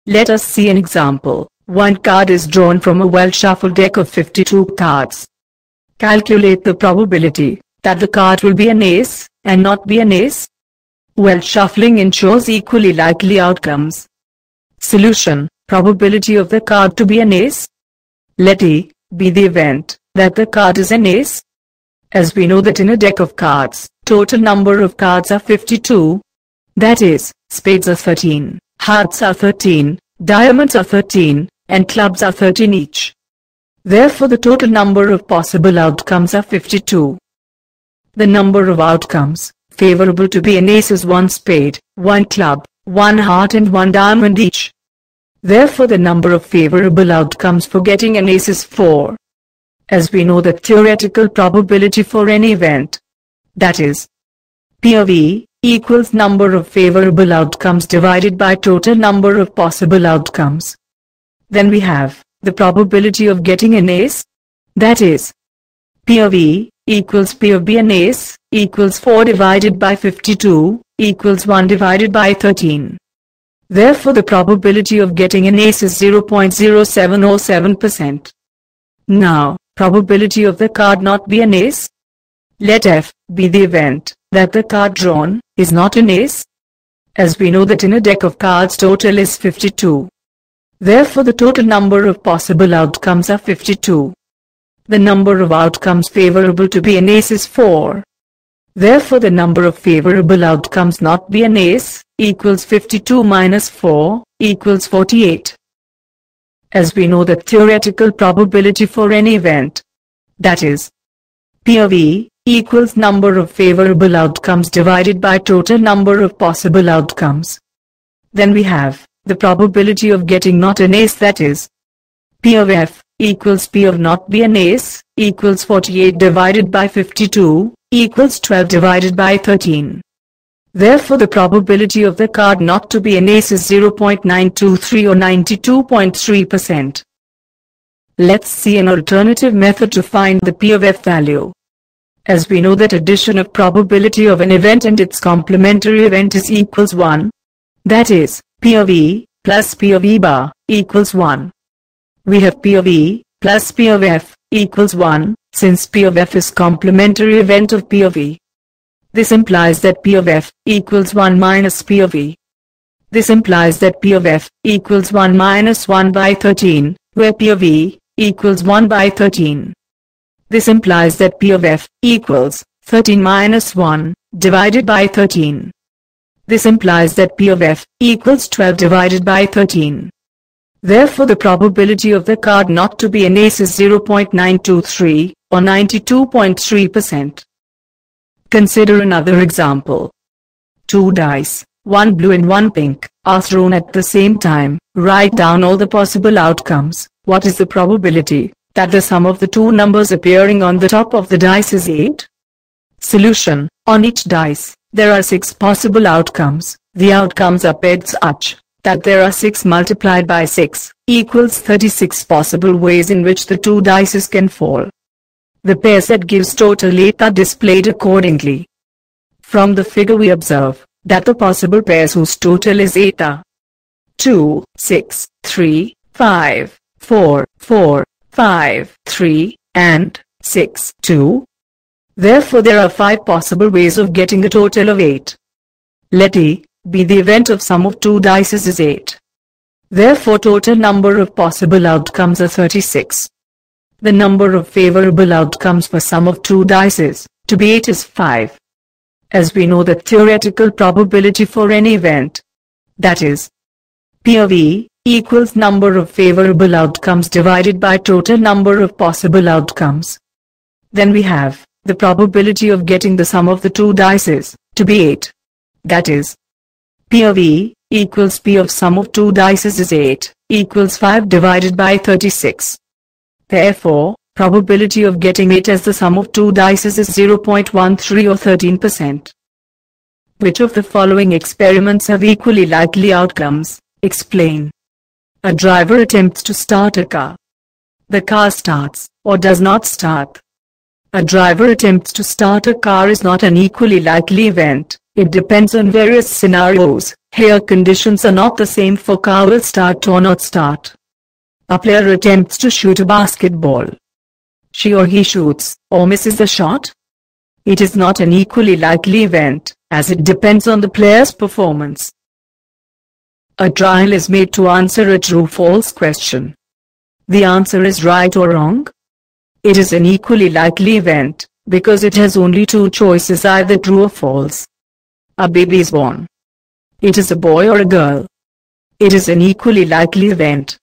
Let us see an example. One card is drawn from a well-shuffled deck of 52 cards. Calculate the probability that the card will be an ace and not be an ace. Well shuffling ensures equally likely outcomes. Solution: probability of the card to be an ace. Let E be the event that the card is an ace. As we know that in a deck of cards, total number of cards are 52. That is, spades are 13, hearts are 13, diamonds are 13, and clubs are 13 each. Therefore the total number of possible outcomes are 52. The number of outcomes favorable to be an ace is 1 spade, 1 club, 1 heart and 1 diamond each. Therefore the number of favorable outcomes for getting an ace is 4. As we know the theoretical probability for any event, that is, P of E equals number of favorable outcomes divided by total number of possible outcomes. Then we have the probability of getting an ace, that is, P of E equals P of B an ace equals 4 divided by 52 equals 1 divided by 13. Therefore the probability of getting an ace is 0.0707%. Now, probability of the card not be an ace. Let F be the event that the card drawn is not an ace. As we know that in a deck of cards total is 52. Therefore the total number of possible outcomes are 52. The number of outcomes favorable to be an ace is 4. Therefore the number of favorable outcomes not be an ace equals 52 minus 4 equals 48. As we know the theoretical probability for any event, that is, P of E equals number of favorable outcomes divided by total number of possible outcomes. Then we have the probability of getting not an ace, that is, P of F equals P of not be an ace equals 48 divided by 52 equals 12 divided by 13. Therefore the probability of the card not to be an ace is 0.923 or 92.3%. Let's see an alternative method to find the P of F value. As we know that addition of probability of an event and its complementary event is equals 1. That is, P of E plus P of E bar equals 1. We have P of E plus P of F equals 1, since P of F is complementary event of P of E. This implies that P of F equals 1 minus P of E. This implies that P of F equals 1 minus 1 by 13, where P of E equals 1 by 13. This implies that P of F equals 13 minus 1 divided by 13. This implies that P of F equals 12 divided by 13. Therefore the probability of the card not to be an ace is 0.923 or 92.3%. Consider another example. 2 dice, one blue and one pink, are thrown at the same time. Write down all the possible outcomes. What is the probability that the sum of the two numbers appearing on the top of the dice is 8? Solution: on each dice, there are 6 possible outcomes. The outcomes are paired such that there are 6 multiplied by 6 equals 36 possible ways in which the two dices can fall. The pairs that gives total 8 are displayed accordingly. From the figure we observe that the possible pairs whose total is 8 are 2, 6, 3, 5, 4, 4, 5, 3, and 6, 2. Therefore there are 5 possible ways of getting a total of 8. Let E be the event of sum of two dices is 8. Therefore total number of possible outcomes are 36. The number of favorable outcomes for sum of two dices to be 8 is 5. As we know the theoretical probability for any event, that is, P of E equals number of favorable outcomes divided by total number of possible outcomes. Then we have the probability of getting the sum of the two dices to be 8. That is, P of E equals P of sum of two dices is 8 equals 5 divided by 36. Therefore, probability of getting 8 as the sum of two dices is 0.13 or 13%. Which of the following experiments have equally likely outcomes? Explain. A driver attempts to start a car. The car starts, or does not start. A driver attempts to start a car is not an equally likely event. It depends on various scenarios. Here conditions are not the same for car will start or not start. A player attempts to shoot a basketball. She or he shoots, or misses the shot. It is not an equally likely event, as it depends on the player's performance. A trial is made to answer a true-false question. The answer is right or wrong. It is an equally likely event, because it has only two choices, either true or false. A baby is born. It is a boy or a girl. It is an equally likely event,